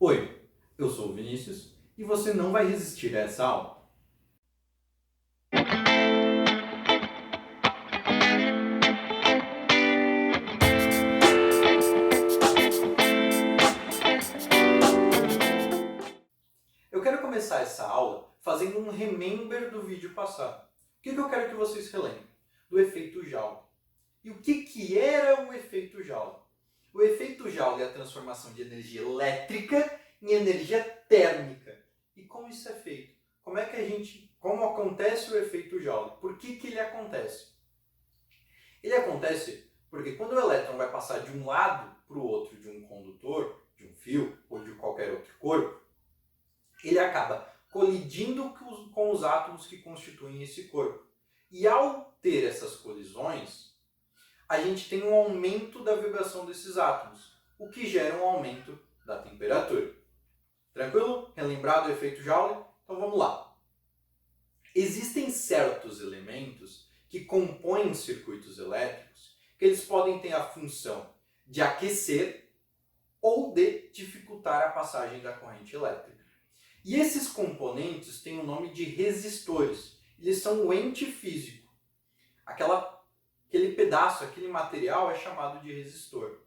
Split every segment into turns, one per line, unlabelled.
Oi, eu sou o Vinícius e você não vai resistir a essa aula. Eu quero começar essa aula fazendo um remember do vídeo passado. O que eu quero que vocês relembrem? Do efeito Joule. E o que era o efeito Joule? O efeito Joule é a transformação de energia elétrica em energia térmica. E como isso é feito? Como acontece o efeito Joule? Por que ele acontece? Ele acontece porque quando o elétron vai passar de um lado para o outro de um condutor, de um fio ou de qualquer outro corpo, ele acaba colidindo com os átomos que constituem esse corpo. E ao ter essas colisões, a gente tem um aumento da vibração desses átomos, o que gera um aumento da temperatura. Tranquilo? Relembrado o efeito Joule? Então vamos lá. Existem certos elementos que compõem circuitos elétricos que eles podem ter a função de aquecer ou de dificultar a passagem da corrente elétrica. E esses componentes têm o nome de resistores. Eles são o ente físico. Aquele pedaço, aquele material é chamado de resistor.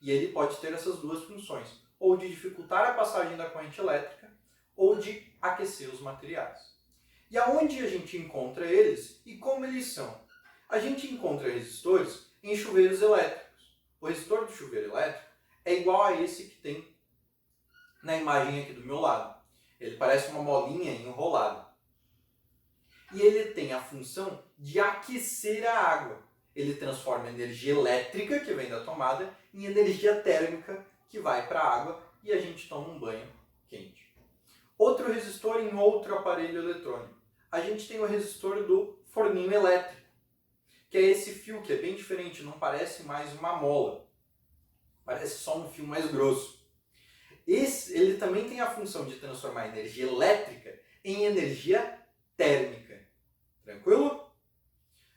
E ele pode ter essas duas funções, ou de dificultar a passagem da corrente elétrica, ou de aquecer os materiais. E aonde a gente encontra eles e como eles são? A gente encontra resistores em chuveiros elétricos. O resistor do chuveiro elétrico é igual a esse que tem na imagem aqui do meu lado. Ele parece uma molinha enrolada. E ele tem a função de aquecer a água. Ele transforma energia elétrica, que vem da tomada, em energia térmica, que vai para a água e a gente toma um banho quente. Outro resistor em outro aparelho eletrônico. A gente tem o resistor do forninho elétrico, que é esse fio que é bem diferente, não parece mais uma mola. Parece só um fio mais grosso. Ele também tem a função de transformar energia elétrica em energia térmica. Tranquilo?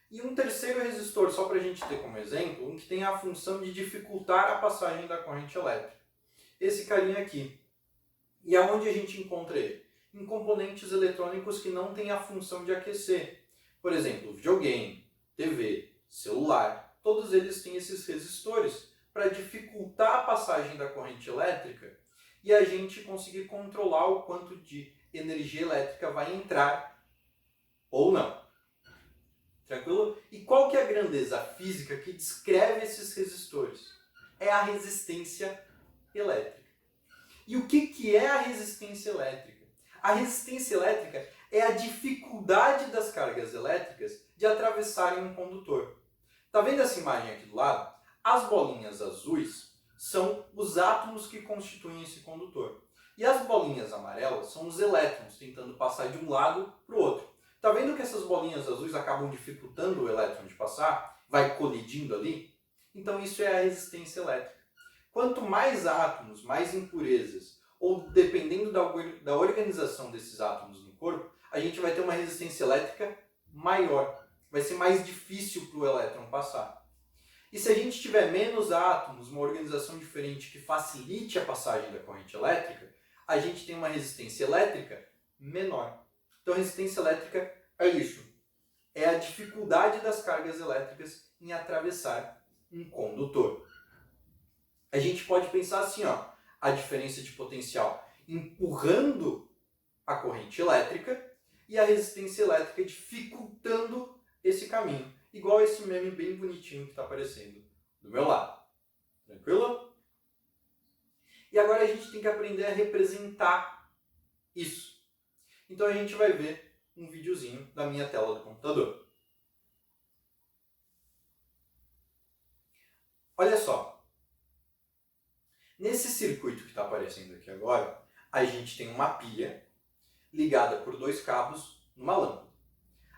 E um terceiro resistor, só para a gente ter como exemplo, um que tem a função de dificultar a passagem da corrente elétrica. Esse carinha aqui. E aonde a gente encontra ele? Em componentes eletrônicos que não têm a função de aquecer. Por exemplo, videogame, TV, celular. Todos eles têm esses resistores para dificultar a passagem da corrente elétrica e a gente conseguir controlar o quanto de energia elétrica vai entrar ou não. Tranquilo? E qual que é a grandeza física que descreve esses resistores? É a resistência elétrica. E o que é a resistência elétrica? A resistência elétrica é a dificuldade das cargas elétricas de atravessarem um condutor. Tá vendo essa imagem aqui do lado? As bolinhas azuis são os átomos que constituem esse condutor. E as bolinhas amarelas são os elétrons tentando passar de um lado para o outro. Tá vendo que essas bolinhas azuis acabam dificultando o elétron de passar? Vai colidindo ali? Então isso é a resistência elétrica. Quanto mais átomos, mais impurezas, ou dependendo da organização desses átomos no corpo, a gente vai ter uma resistência elétrica maior. Vai ser mais difícil para o elétron passar. E se a gente tiver menos átomos, uma organização diferente que facilite a passagem da corrente elétrica, a gente tem uma resistência elétrica menor. Então, resistência elétrica é isso. É a dificuldade das cargas elétricas em atravessar um condutor. A gente pode pensar assim, ó, a diferença de potencial empurrando a corrente elétrica e a resistência elétrica dificultando esse caminho. Igual esse meme bem bonitinho que está aparecendo do meu lado. Tranquilo? E agora a gente tem que aprender a representar isso. Então a gente vai ver um videozinho da minha tela do computador. Olha só. Nesse circuito que está aparecendo aqui agora, a gente tem uma pilha ligada por dois cabos numa lâmpada.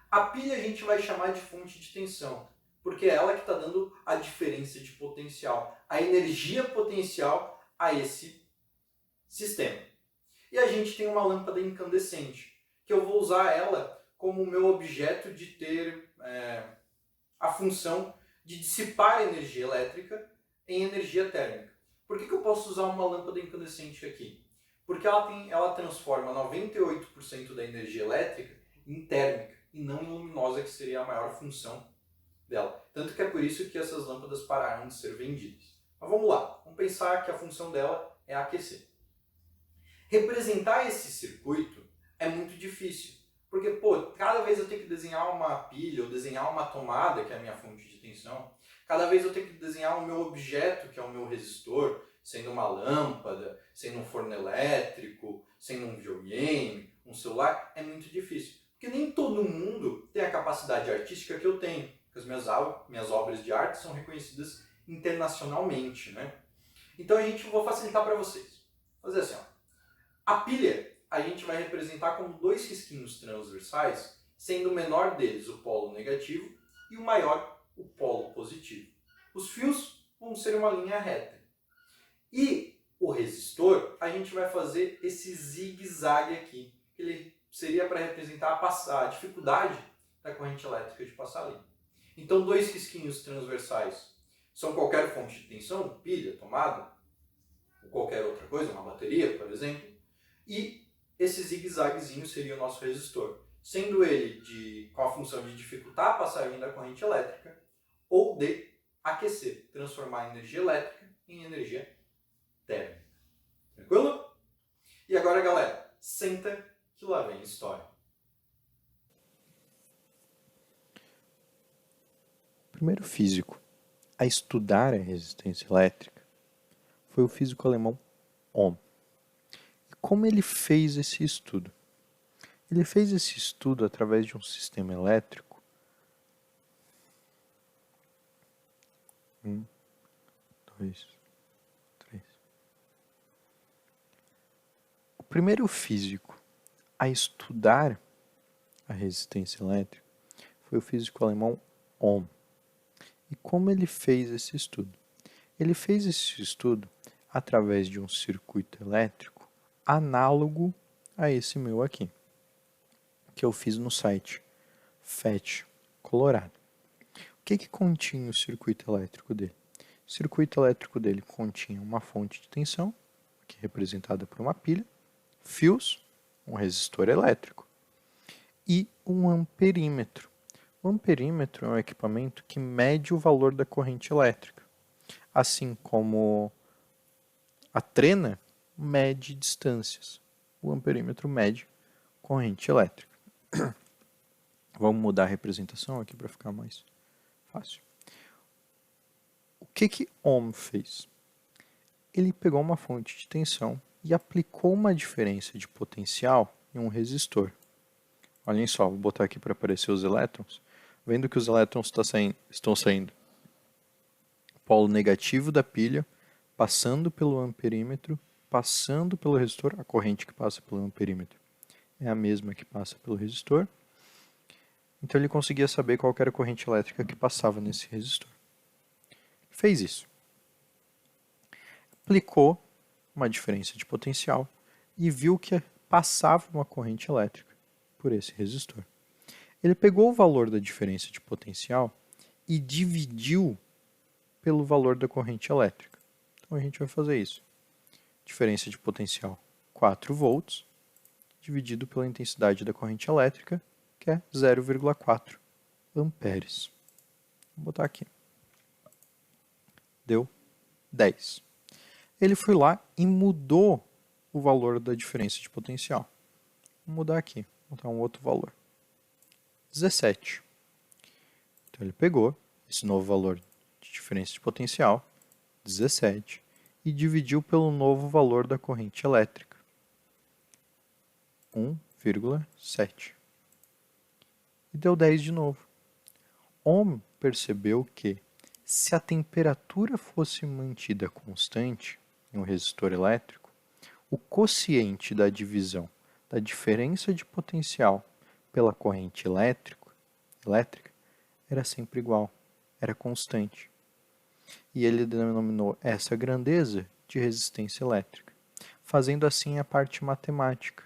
A pilha a gente vai chamar de fonte de tensão, porque é ela que está dando a diferença de potencial, a energia potencial a esse sistema. E a gente tem uma lâmpada incandescente, que eu vou usar ela como o meu objeto de ter a função de dissipar energia elétrica em energia térmica. Por que eu posso usar uma lâmpada incandescente aqui? Porque ela transforma 98% da energia elétrica em térmica e não em luminosa, que seria a maior função dela. Tanto que é por isso que essas lâmpadas pararam de ser vendidas. Mas vamos lá, vamos pensar que a função dela é aquecer. Representar esse circuito é muito difícil, porque cada vez eu tenho que desenhar uma pilha ou desenhar uma tomada, que é a minha fonte de tensão, cada vez eu tenho que desenhar o meu objeto, que é o meu resistor, sendo uma lâmpada, sendo um forno elétrico, sendo um videogame, um celular, é muito difícil. Porque nem todo mundo tem a capacidade artística que eu tenho, porque as minhas obras de arte são reconhecidas internacionalmente, né? Então vou facilitar para vocês. Vou fazer assim, ó. A pilha a gente vai representar como dois risquinhos transversais, sendo o menor deles o polo negativo e o maior o polo positivo. Os fios vão ser uma linha reta. E o resistor, a gente vai fazer esse zigue-zague aqui. Ele seria para representar a dificuldade da corrente elétrica de passar ali. Então, dois risquinhos transversais são qualquer fonte de tensão, pilha, tomada, ou qualquer outra coisa, uma bateria, por exemplo. E esse zigue-zaguezinho seria o nosso resistor, sendo ele com a função de dificultar a passagem da corrente elétrica ou de aquecer, transformar a energia elétrica em energia térmica. Tranquilo? E agora, galera, senta que lá vem história.
O primeiro físico a estudar a resistência elétrica foi o físico alemão Ohm. E como ele fez esse estudo? Ele fez esse estudo através de um sistema elétrico. O primeiro físico a estudar a resistência elétrica foi o físico alemão Ohm. E como ele fez esse estudo? Ele fez esse estudo através de um circuito elétrico análogo a esse meu aqui, que eu fiz no site FET Colorado. O que continha o circuito elétrico dele? O circuito elétrico dele continha uma fonte de tensão, aqui representada por uma pilha, fios, um resistor elétrico e um amperímetro. O amperímetro é um equipamento que mede o valor da corrente elétrica, assim como a trena mede distâncias. O amperímetro mede corrente elétrica. Vamos mudar a representação aqui para ficar mais fácil. O que Ohm fez? Ele pegou uma fonte de tensão e aplicou uma diferença de potencial em um resistor. Olhem só, vou botar aqui para aparecer os elétrons. Vendo que os elétrons estão saindo polo negativo da pilha, passando pelo amperímetro, passando pelo resistor, a corrente que passa pelo amperímetro é a mesma que passa pelo resistor. Então ele conseguia saber qual era a corrente elétrica que passava nesse resistor. Fez isso. Aplicou uma diferença de potencial e viu que passava uma corrente elétrica por esse resistor. Ele pegou o valor da diferença de potencial e dividiu pelo valor da corrente elétrica. Então a gente vai fazer isso. Diferença de potencial 4 volts dividido pela intensidade da corrente elétrica, que é 0,4 amperes. Vou botar aqui. Deu 10. Ele foi lá e mudou o valor da diferença de potencial. Vou mudar aqui, vou botar um outro valor. 17. Então ele pegou esse novo valor de diferença de potencial, 17, e dividiu pelo novo valor da corrente elétrica, 1,7. E deu 10 de novo. Ohm percebeu que, se a temperatura fosse mantida constante em um resistor elétrico, o quociente da divisão da diferença de potencial pela corrente elétrica era sempre igual, era constante. E ele denominou essa grandeza de resistência elétrica, fazendo assim a parte matemática,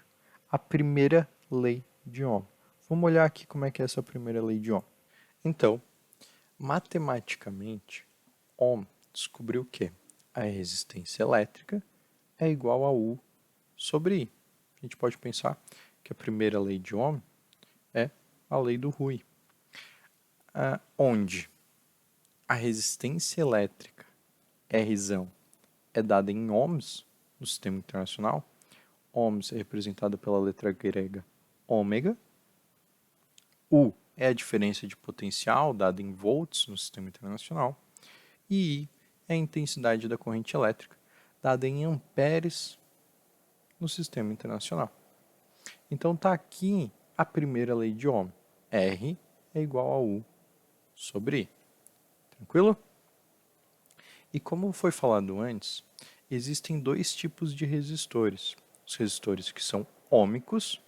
a primeira lei de Ohm. Vamos olhar aqui como é que é essa primeira lei de Ohm. Então, matematicamente, Ohm descobriu que a resistência elétrica é igual a U sobre I. A gente pode pensar que a primeira lei de Ohm é a lei do Hui, onde a resistência elétrica R é dada em ohms no sistema internacional. Ohms é representada pela letra grega ômega. U é a diferença de potencial dada em volts no sistema internacional. E I é a intensidade da corrente elétrica dada em amperes no sistema internacional. Então está aqui a primeira lei de Ohm. R é igual a U sobre I. Tranquilo? E como foi falado antes, existem dois tipos de resistores. Os resistores que são ômicos,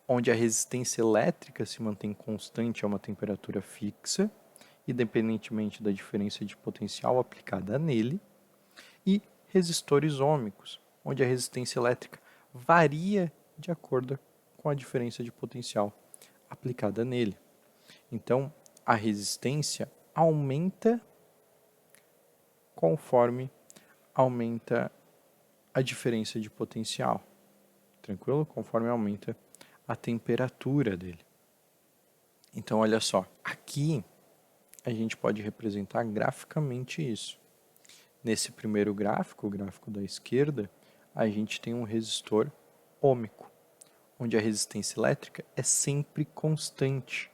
onde a resistência elétrica se mantém constante a uma temperatura fixa, independentemente da diferença de potencial aplicada nele, e resistores ômicos, onde a resistência elétrica varia de acordo com a diferença de potencial aplicada nele. Então, a resistência aumenta conforme aumenta a diferença de potencial. Tranquilo? Conforme aumenta a temperatura dele. Então, olha só. Aqui, a gente pode representar graficamente isso. Nesse primeiro gráfico, o gráfico da esquerda, a gente tem um resistor ômico, onde a resistência elétrica é sempre constante,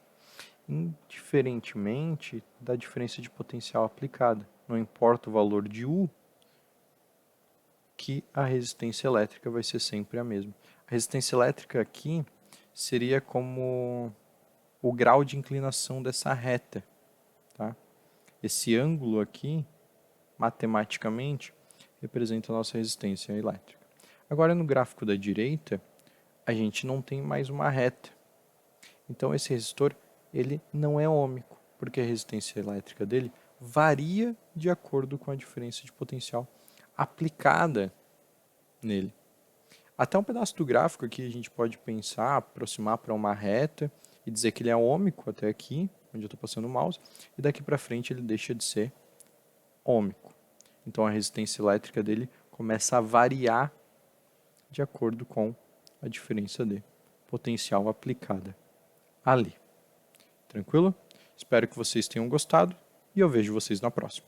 indiferentemente da diferença de potencial aplicada. Não importa o valor de U, que a resistência elétrica vai ser sempre a mesma. A resistência elétrica aqui seria como o grau de inclinação dessa reta. Tá? Esse ângulo aqui, matematicamente, representa a nossa resistência elétrica. Agora, no gráfico da direita, a gente não tem mais uma reta. Então, esse resistor ele não é ômico, porque a resistência elétrica dele varia de acordo com a diferença de potencial aplicada nele. Até um pedaço do gráfico aqui a gente pode pensar, aproximar para uma reta e dizer que ele é ômico até aqui, onde eu estou passando o mouse, e daqui para frente ele deixa de ser ômico. Então a resistência elétrica dele começa a variar de acordo com a diferença de potencial aplicada ali. Tranquilo? Espero que vocês tenham gostado e eu vejo vocês na próxima.